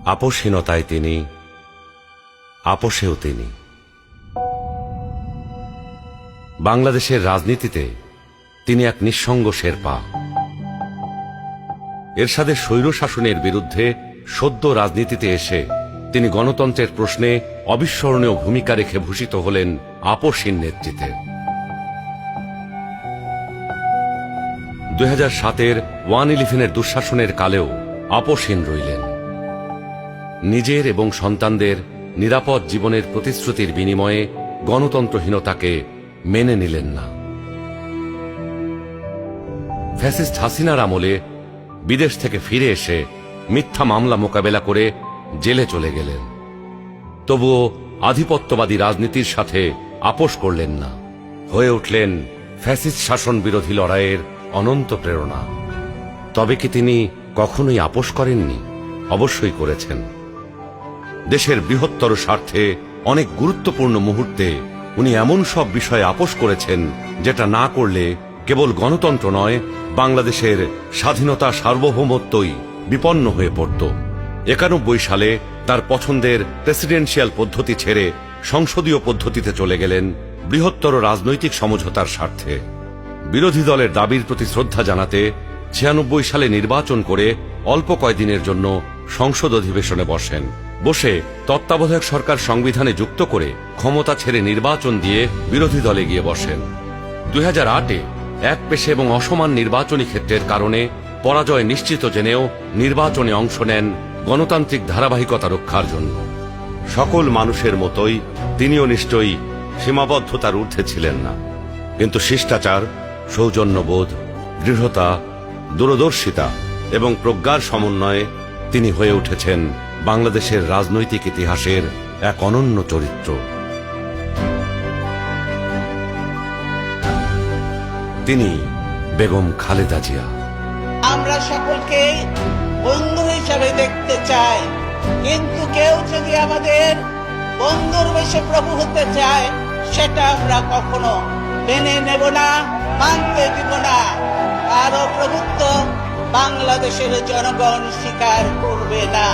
আপোষহীনতায় তিনি, আপোষেও তিনি। বাংলাদেশের রাজনীতিতে তিনি এক নিঃসঙ্গ শেরপা। এরশাদের স্বৈরশাসনের বিরুদ্ধে সদ্য রাজনীতিতে এসে তিনি গণতন্ত্রের প্রশ্নে অবিস্মরণীয় ভূমিকা রেখে ভূষিত হলেন আপোষহীন নেতৃত্বে। 2007-এর 1-11-এর দুঃশাসনের কালেও আপোষহীন রইলেন। নিজের এবং সন্তানদের নিরাপদ জীবনের প্রতিশ্রুতির বিনিময়ে গণতন্ত্রহীনতাকে মেনে নিলেন না। ফ্যাসিস্ট হাসিনার আমলে বিদেশ থেকে ফিরে এসে মিথ্যা মামলা মোকাবেলা করে জেলে চলে গেলেন। তবুও আধিপত্যবাদী রাজনীতির সাথে আপোষ করলেন না, হয়ে উঠলেন ফ্যাসিস্ট শাসন বিরোধী লড়াইয়ের অনন্ত প্রেরণা। তবে কি তিনি কখনোই আপোষ করেননি? অবশ্যই করেছেন। দেশের বৃহত্তর স্বার্থে অনেক গুরুত্বপূর্ণ মুহূর্তে উনি এমন সব বিষয়ে আপোষ করেছেন যেটা না করলে কেবল গণতন্ত্র নয়, বাংলাদেশের স্বাধীনতা সার্বভৌমত্বই বিপন্ন হয়ে পড়ত। 91 সালে তার পছন্দের প্রেসিডেন্সিয়াল পদ্ধতি ছেড়ে সংসদীয় পদ্ধতিতে চলে গেলেন বৃহত্তর রাজনৈতিক সমঝোতার স্বার্থে। বিরোধী দলের দাবির প্রতি শ্রদ্ধা জানাতে 96 সালে নির্বাচন করে অল্প কয়েকদিনের জন্য সংসদ অধিবেশনে বসেন। বসে তত্ত্বাবধায়ক সরকার সংবিধানে যুক্ত করে ক্ষমতা ছেড়ে নির্বাচন দিয়ে বিরোধী দলে গিয়ে বসেন। 2008-এ একপেশে এবং অসমান নির্বাচনী ক্ষেত্রের কারণে পরাজয় নিশ্চিত জেনেও নির্বাচনে অংশ নেন গণতান্ত্রিক ধারাবাহিকতা রক্ষার জন্য। সকল মানুষের মতোই তিনিও নিশ্চয়ই সীমাবদ্ধতার ঊর্ধ্বে ছিলেন না, কিন্তু শিষ্টাচার, সৌজন্যবোধ, দৃঢ়তা, দূরদর্শিতা এবং প্রজ্ঞার সমন্বয়ে তিনি হয়ে উঠেছেন বাংলাদেশের রাজনৈতিক ইতিহাসের এক অনন্য চরিত্র। তিনি বেগম খালেদা জিয়া। আমরা সকলকে বন্ধু হিসাবে দেখতে চাই, কিন্তু কেউ যদি আমাদের বন্ধুর বেশে প্রভু হতে চায়, সেটা আমরা কখনো মেনে নেব না, মানতে দিব না। কারো প্রভুত্ব বাংলাদেশের জনগণ স্বীকার করবে না।